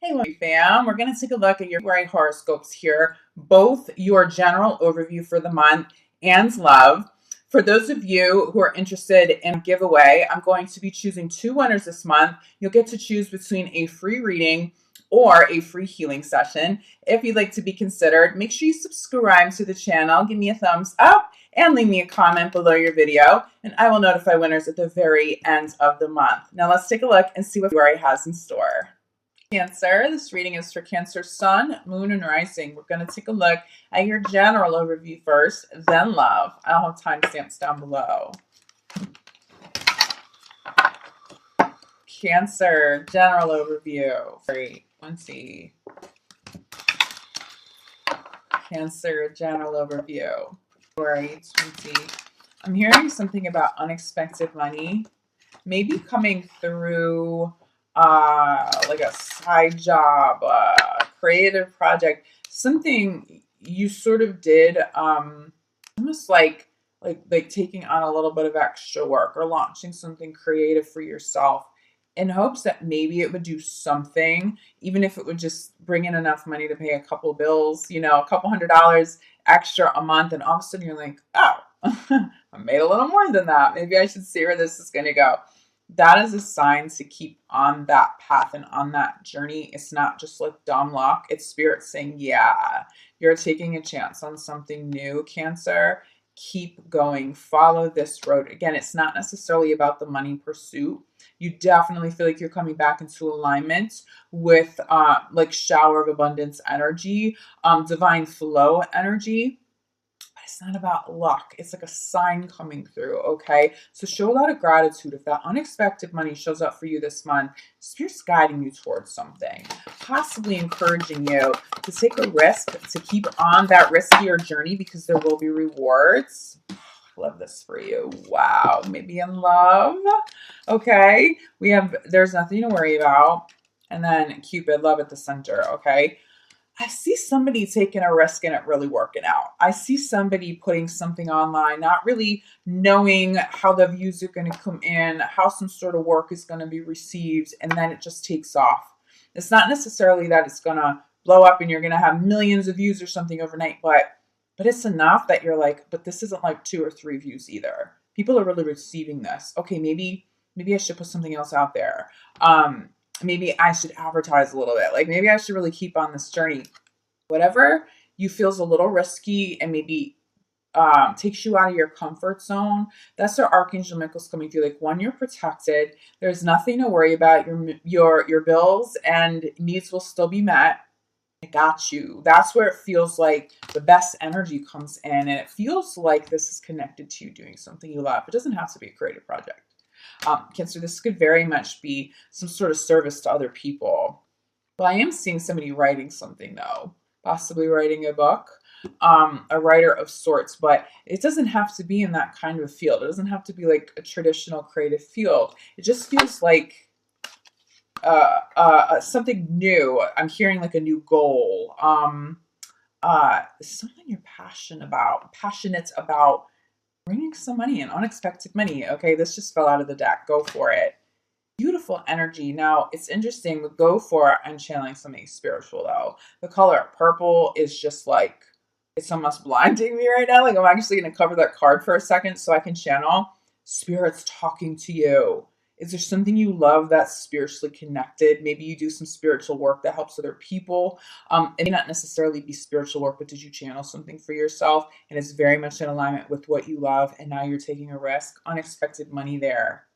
Hey, Lori fam, we're going to take a look at your February horoscopes here, both your general overview for the month and love. For those of you who are interested in a giveaway, I'm going to be choosing two winners this month. You'll get to choose between a free reading or a free healing session. If you'd like to be considered, make sure you subscribe to the channel, give me a thumbs up, and leave me a comment below your video, and I will notify winners at the very end of the month. Now let's take a look and see what February has in store. Cancer, this reading is for Cancer Sun, Moon, and Rising. We're going to take a look at your general overview first, then love. I'll have timestamps down below. Cancer, general overview. Great. Let's see. Cancer, general overview. February 20. I'm hearing something about unexpected money, maybe coming through like a side job, creative project, something you sort of did, almost like taking on a little bit of extra work or launching something creative for yourself in hopes that maybe it would do something, even if it would just bring in enough money to pay a couple bills, a couple $100 extra a month. And all of a sudden you're like, oh, I made a little more than that. Maybe I should see where this is going to go. That is a sign to keep on that path and on that journey. It's not just like dumb luck. It's spirit saying, yeah, you're taking a chance on something new, Cancer. Keep going. Follow this road. Again, it's not necessarily about the money pursuit. You definitely feel like you're coming back into alignment with like shower of abundance energy, divine flow energy. It's not about luck. It's like a sign coming through, okay? So show a lot of gratitude. If that unexpected money shows up for you this month, Spirit's guiding you towards something, possibly encouraging you to take a risk, to keep on that riskier journey because there will be rewards. Love this for you. Wow. Maybe in love. Okay. There's nothing to worry about. And then Cupid, love at the center, okay? I see somebody taking a risk and it really working out. I see somebody putting something online, not really knowing how the views are going to come in, how some sort of work is going to be received, and then it just takes off. It's not necessarily that it's going to blow up and you're going to have millions of views or something overnight, but it's enough that you're like, but this isn't like 2 or 3 views either. People are really receiving this. Okay, maybe I should put something else out there. Maybe I should advertise a little bit. Like maybe I should really keep on this journey. Whatever you feels a little risky and maybe takes you out of your comfort zone. That's where Archangel Michael's coming through. Like, one, you're protected. There's nothing to worry about. Your bills and needs will still be met. I got you. That's where it feels like the best energy comes in, and it feels like this is connected to you doing something you love. It doesn't have to be a creative project. Cancer, this could very much be some sort of service to other people. Well, I am seeing somebody writing something though, possibly writing a book, a writer of sorts, but it doesn't have to be in that kind of field. It doesn't have to be like a traditional creative field. It just feels like something new. I'm hearing like a new goal, something you're passionate about bringing some money in, unexpected money. Okay, this just fell out of the deck. Go for it. Beautiful energy. Now, it's interesting with go for it. I'm channeling something spiritual though. The color purple is just like, it's almost blinding me right now. Like, I'm actually going to cover that card for a second so I can channel. Spirit's talking to you. Is there something you love that's spiritually connected? Maybe you do some spiritual work that helps other people. It may not necessarily be spiritual work, but did you channel something for yourself? And it's very much in alignment with what you love. And now you're taking a risk. Unexpected money there.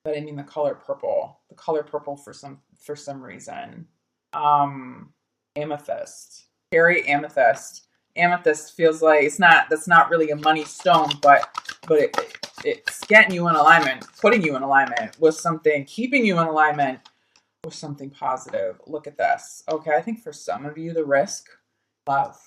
But I mean the color purple. The color purple for some reason. Amethyst. Carry amethyst. Amethyst feels like that's not really a money stone, but it's getting you in alignment, putting you in alignment with something, keeping you in alignment with something positive. Look at this. Okay, I think for some of you, the risk, love,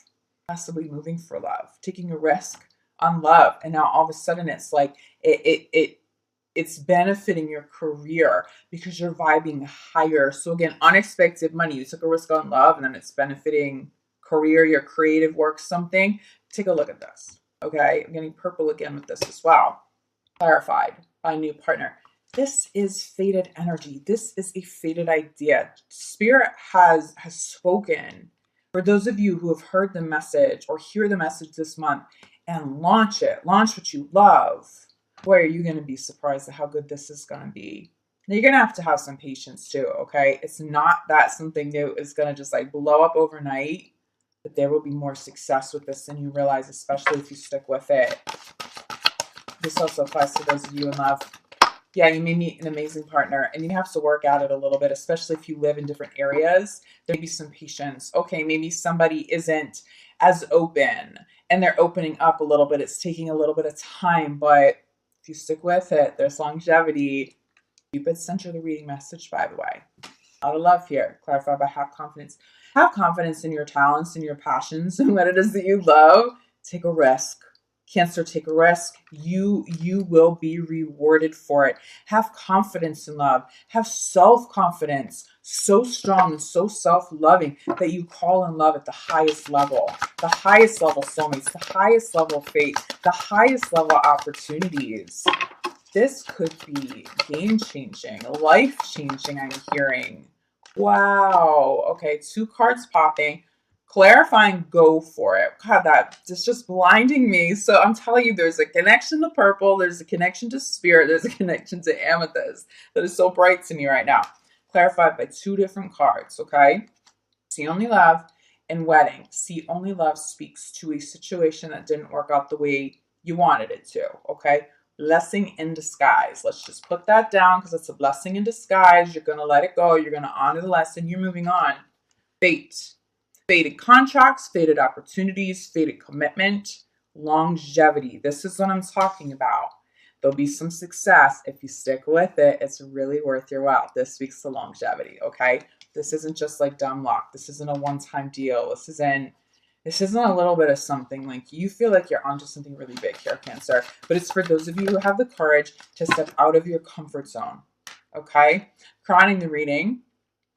possibly moving for love, taking a risk on love. And now all of a sudden it's like, it's benefiting your career because you're vibing higher. So again, unexpected money. You took a risk on love and then it's benefiting career, your creative work, something. Take a look at this. Okay, I'm getting purple again with this as well. Clarified by a new partner. This is fated energy. This is a fated idea. Spirit has spoken. For those of you who have heard the message or hear the message this month and launch it, launch what you love, boy, are you going to be surprised at how good this is going to be. Now, you're going to have some patience too, okay? It's not that something new is going to just like blow up overnight, but there will be more success with this than you realize, especially if you stick with it. This also applies to those of you in love. Yeah, you may meet an amazing partner and you have to work at it a little bit, especially if you live in different areas. There may be some patience. Okay, maybe somebody isn't as open and they're opening up a little bit. It's taking a little bit of time, but if you stick with it, there's longevity. Cupid sent you the reading message, by the way. A lot of love here. Clarified by have confidence. Have confidence in your talents and your passions and what it is that you love. Take a risk. Cancer, take a risk. You will be rewarded for it. Have confidence in love. Have self-confidence so strong and so self-loving that you call in love at the highest level. The highest level soulmates, the highest level fate, the highest level opportunities. This could be game-changing, life-changing, I'm hearing. Wow. Okay, 2 cards popping. Clarifying, go for it. God, that's just blinding me. So I'm telling you, there's a connection to purple, there's a connection to spirit, there's a connection to amethyst that is so bright to me right now. Clarified by 2 different cards, okay? See only love and wedding. See only love speaks to a situation that didn't work out the way you wanted it to, okay? Blessing in disguise. Let's just put that down because it's a blessing in disguise. You're going to let it go. You're going to honor the lesson. You're moving on. Fate. Fated contracts, fated opportunities, fated commitment, longevity. This is what I'm talking about. There'll be some success. If you stick with it, it's really worth your while. This speaks to longevity, okay? This isn't just like dumb luck. This isn't a one-time deal. This isn't a little bit of something. Like you feel like you're onto something really big here, Cancer. But it's for those of you who have the courage to step out of your comfort zone, okay? Crowning the reading.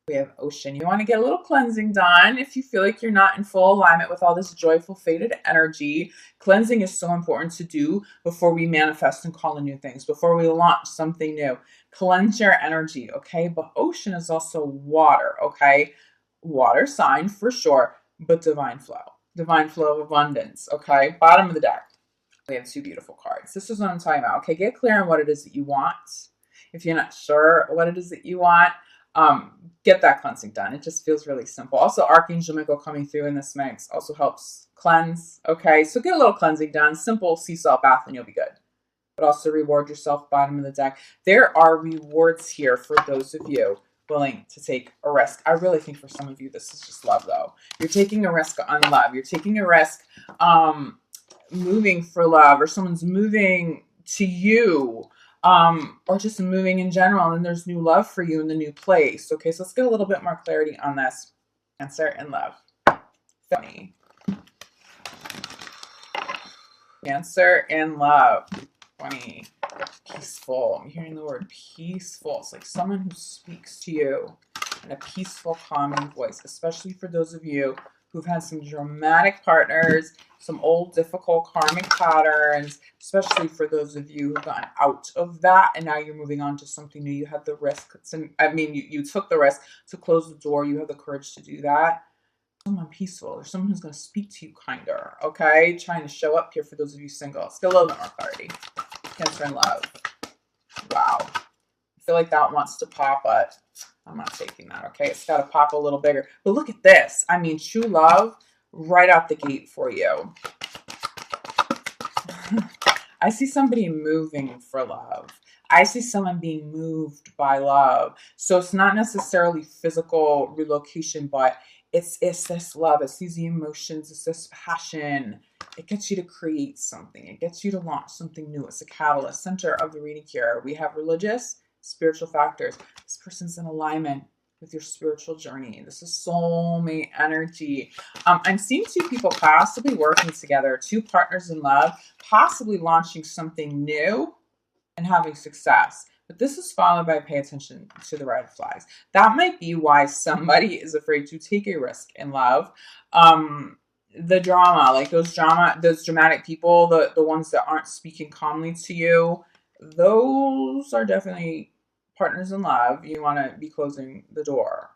We have ocean. You want to get a little cleansing done if you feel like you're not in full alignment with all this joyful, fated energy. Cleansing is so important to do before we manifest and call in new things, before we launch something new. Cleanse your energy, okay? But ocean is also water, okay? Water sign for sure, but divine flow of abundance, okay? Bottom of the deck. We have 2 beautiful cards. This is what I'm talking about, okay? Get clear on what it is that you want. If you're not sure what it is that you want, get that cleansing done. It just feels really simple. Also, Archangel Michael coming through in this mix also helps cleanse. Okay, so get a little cleansing done. Simple sea salt bath and you'll be good. But also reward yourself, bottom of the deck. There are rewards here for those of you willing to take a risk. I really think for some of you, this is just love though. You're taking a risk on love. You're taking a risk moving for love, or someone's moving to you. Or just moving in general, and there's new love for you in the new place. Okay, so let's get a little bit more clarity on this. Cancer and love. Funny. Cancer and love. Funny. Peaceful. I'm hearing the word peaceful. It's like someone who speaks to you in a peaceful, calming voice, especially for those of you who've had some dramatic partners, some old, difficult karmic patterns, especially for those of you who've gotten out of that and now you're moving on to something new. You had the risk. You took the risk to close the door. You have the courage to do that. Someone peaceful or someone who's going to speak to you kinder, okay? Trying to show up here for those of you single. Let's get a little bit more clarity. Cancer and love. Wow. I feel like that wants to pop, but I'm not taking that, okay? It's got to pop a little bigger. But look at this. I mean, true love right out the gate for you. I see somebody moving for love. I see someone being moved by love. So it's not necessarily physical relocation, but it's this love. It's these emotions. It's this passion. It gets you to create something. It gets you to launch something new. It's a catalyst. Center of the reading here. We have religious, spiritual factors. This person's in alignment with your spiritual journey. This is soulmate energy. I'm seeing 2 people possibly working together, 2 partners in love, possibly launching something new and having success. But this is followed by pay attention to the red flags. That might be why somebody is afraid to take a risk in love. The drama, like those dramatic people, the ones that aren't speaking calmly to you, those are definitely partners in love. You want to be closing the door.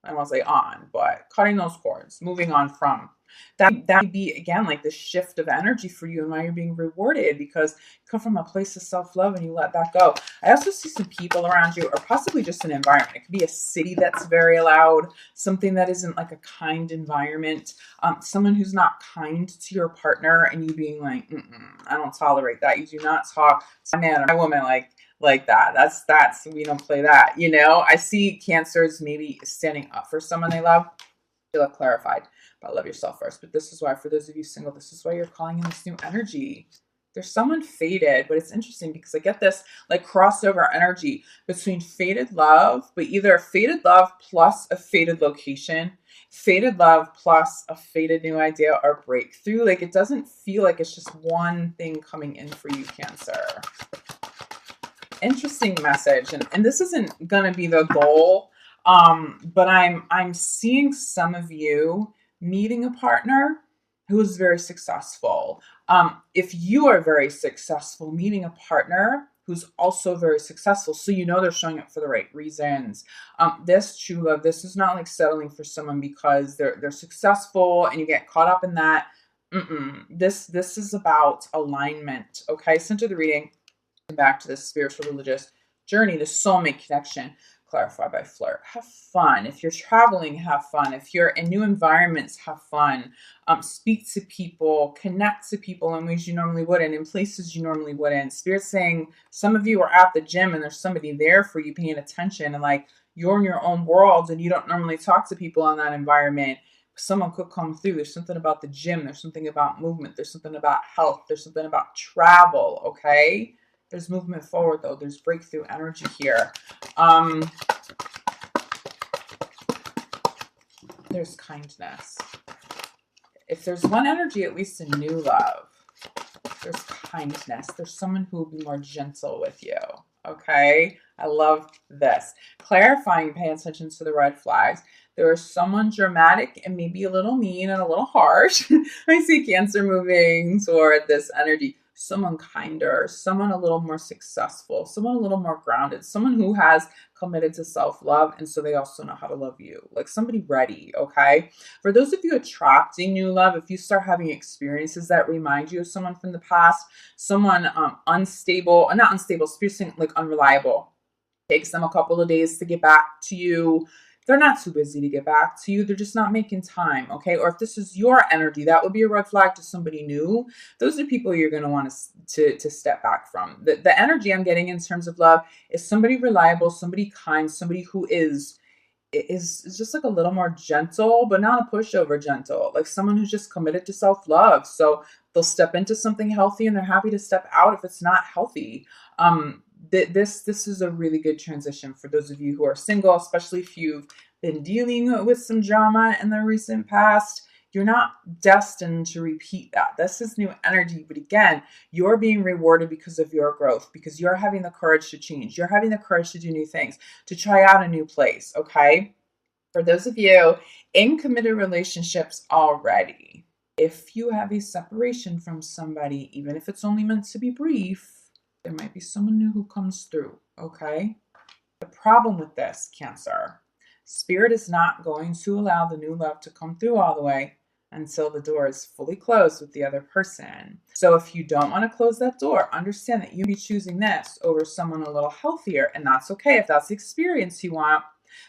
I won't say on, but cutting those cords, moving on from that would be again like the shift of energy for you and why you're being rewarded because you come from a place of self-love and you let that go. I also see some people around you or possibly just an environment. It could be a city that's very loud, something that isn't like a kind environment, someone who's not kind to your partner and you being like, I don't tolerate that. You do not talk to my man or my woman like that. That's we don't play that. I see cancers maybe standing up for someone they love. Feel clarified, but love yourself first. But this is why, for those of you single, this is why you're calling in this new energy. There's someone faded, but it's interesting because I get this like crossover energy between faded love, but either faded love plus a faded location, faded love plus a faded new idea or breakthrough. Like it doesn't feel like it's just one thing coming in for you, Cancer. Interesting message, and this isn't gonna be the goal, but I'm seeing some of you meeting a partner who is very successful. If you are very successful, meeting a partner who's also very successful, so they're showing up for the right reasons. This true love, this is not like settling for someone because they're successful and you get caught up in that. This is about alignment. Okay, center the reading. Back to this spiritual religious journey, the soulmate connection, clarified by flirt. Have fun. If you're traveling, have fun. If you're in new environments, have fun. Speak to people, connect to people in ways you normally wouldn't, in places you normally wouldn't. Spirit's saying some of you are at the gym and there's somebody there for you paying attention and like you're in your own world and you don't normally talk to people in that environment. Someone could come through. There's something about the gym. There's something about movement. There's something about health. There's something about travel. Okay. There's movement forward, though. There's breakthrough energy here. There's kindness. If there's one energy, at least in new love, there's kindness. There's someone who will be more gentle with you. Okay? I love this. Clarifying, pay attention to the red flags. There is someone dramatic and maybe a little mean and a little harsh. I see Cancer moving toward this energy. Someone kinder, someone a little more successful, someone a little more grounded, someone who has committed to self-love, and so they also know how to love you. Like somebody ready, okay? For those of you attracting new love, if you start having experiences that remind you of someone from the past, someone unstable, not unstable, spiritually like unreliable, takes them a couple of days to get back to you. They're not too busy to get back to you. They're just not making time, okay? Or if this is your energy, that would be a red flag to somebody new. Those are people you're going to want to step back from. The energy I'm getting in terms of love is somebody reliable, somebody kind, somebody who is just like a little more gentle, but not a pushover gentle. Like someone who's just committed to self-love. So they'll step into something healthy and they're happy to step out if it's not healthy. This is a really good transition for those of you who are single, especially if you've been dealing with some drama in the recent past. You're not destined to repeat that. This is new energy. But again, you're being rewarded because of your growth, because you're having the courage to change. You're having the courage to do new things, to try out a new place, okay? For those of you in committed relationships already, if you have a separation from somebody, even if it's only meant to be brief, there might be someone new who comes through, okay? The problem with this, Cancer, Spirit is not going to allow the new love to come through all the way until the door is fully closed with the other person. So if you don't want to close that door, understand that you'll be choosing this over someone a little healthier, and that's okay if that's the experience you want.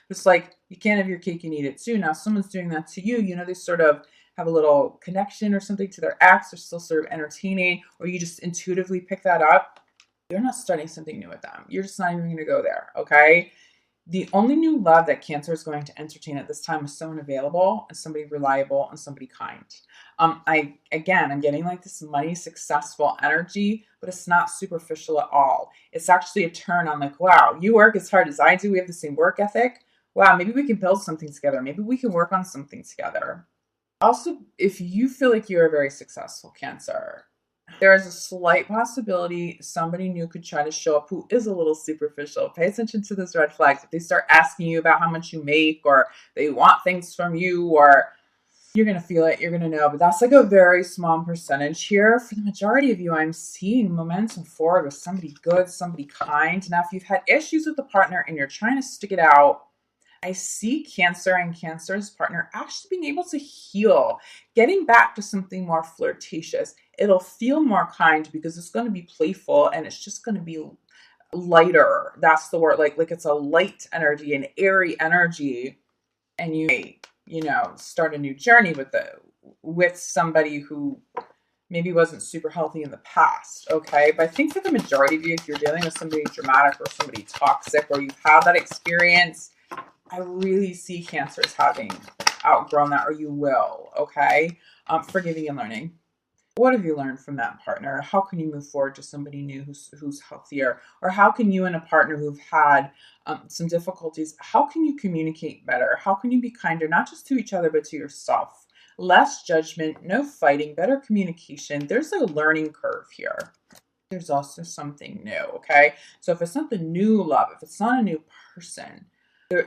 It's like you can't have your cake and eat it too. Now, if someone's doing that to you, they sort of have a little connection or something to their ex, they're still sort of entertaining, or you just intuitively pick that up. You're not starting something new with them. You're just not even going to go there, okay? The only new love that Cancer is going to entertain at this time is someone available and somebody reliable and somebody kind. I'm getting like this money successful energy, but it's not superficial at all. It's actually a turn on like, wow, you work as hard as I do. We have the same work ethic. Wow, maybe we can build something together. Maybe we can work on something together. Also, if you feel like you're a very successful Cancer, there is a slight possibility somebody new could try to show up who is a little superficial. Pay attention to those red flags. If they start asking you about how much you make, or they want things from you, or You're going to feel it. You're going to know. But that's like a very small percentage here. For the majority of you, I'm seeing momentum forward with somebody good, somebody kind. Now, if you've had issues with the partner and you're trying to stick it out, I see Cancer and Cancer's partner actually being able to heal, getting back to something more flirtatious. It'll feel more kind because it's going to be playful and it's just going to be lighter. That's the word. Like it's a light energy, an airy energy, and start a new journey with somebody who maybe wasn't super healthy in the past. Okay, but I think for the majority of you, if you're dealing with somebody dramatic or somebody toxic, or you've had that experience, I really see Cancer as having outgrown that, or you will. Okay, forgiving and learning. What have you learned from that partner? How can you move forward to somebody new who's healthier? Or how can you and a partner who've had some difficulties, how can you communicate better? How can you be kinder, not just to each other, but to yourself? Less judgment, no fighting, better communication. There's a learning curve here. There's also something new, okay? So if it's not the new love, if it's not a new person,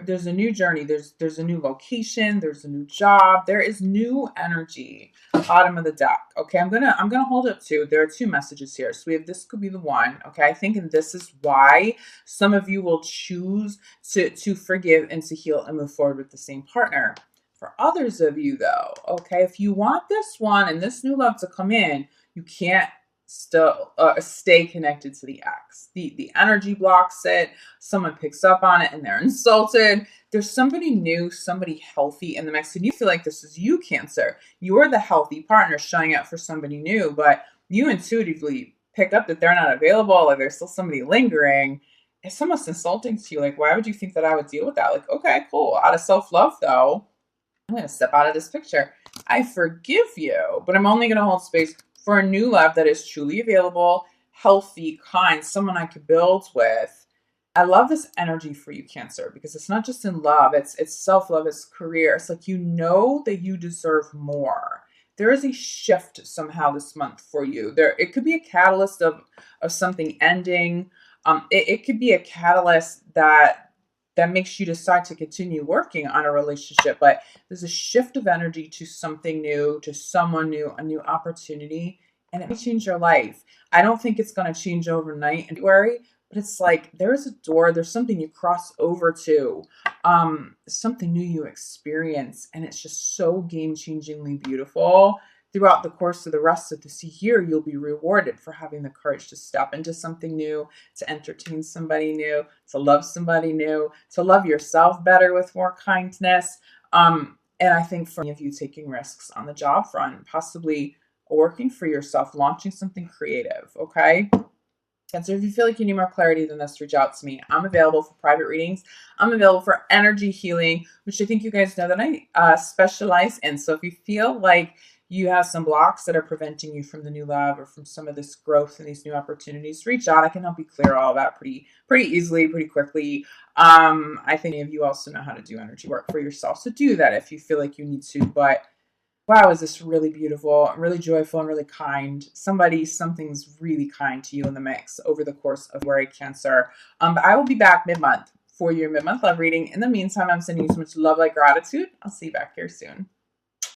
there's a new journey, there's a new location, there's a new job, there is new energy. Bottom of the deck. Okay, I'm gonna hold up two. There are two messages here. So we have, this could be the one. Okay, I think, and this is why some of you will choose to forgive and to heal and move forward with the same partner. For others of you though, okay, if you want this one and this new love to come in, you can't still stay connected to the ex. The energy blocks it. Someone picks up on it and they're insulted. There's somebody new, somebody healthy in the mix, and you feel like this is you, Cancer. You're the healthy partner showing up for somebody new, but you intuitively pick up that they're not available, or there's still somebody lingering. It's almost insulting to you. Like, why would you think that I would deal with that? Like, okay, cool. Out of self-love though, I'm going to step out of this picture. I forgive you, but I'm only going to hold space for a new love that is truly available, healthy, kind, someone I could build with. I love this energy for you, Cancer, because it's not just in love, it's self-love, it's career. It's like, you know that you deserve more. There is a shift somehow this month for you. It could be a catalyst of something ending. It could be a catalyst that makes you decide to continue working on a relationship, but there's a shift of energy to something new, to someone new, a new opportunity, and it may change your life. I don't think it's going to change overnight in February, but it's like there's a door, there's something you cross over to, something new you experience, and it's just so game-changingly beautiful. Throughout the course of the rest of this year, you'll be rewarded for having the courage to step into something new, to entertain somebody new, to love somebody new, to love yourself better with more kindness. And I think for many of you, taking risks on the job front, possibly working for yourself, launching something creative, okay? And so if you feel like you need more clarity than this, reach out to me. I'm available for private readings. I'm available for energy healing, which I think you guys know that I specialize in. So if you feel like you have some blocks that are preventing you from the new love or from some of this growth and these new opportunities, reach out. I can help you clear all that pretty easily, pretty quickly. I think many of you also know how to do energy work for yourself. So do that if you feel like you need to. But wow, is this really beautiful, really joyful, and really kind. Something's really kind to you in the mix over the course of February, Cancer. But I will be back mid-month for your mid-month love reading. In the meantime, I'm sending you so much love, like gratitude. I'll see you back here soon.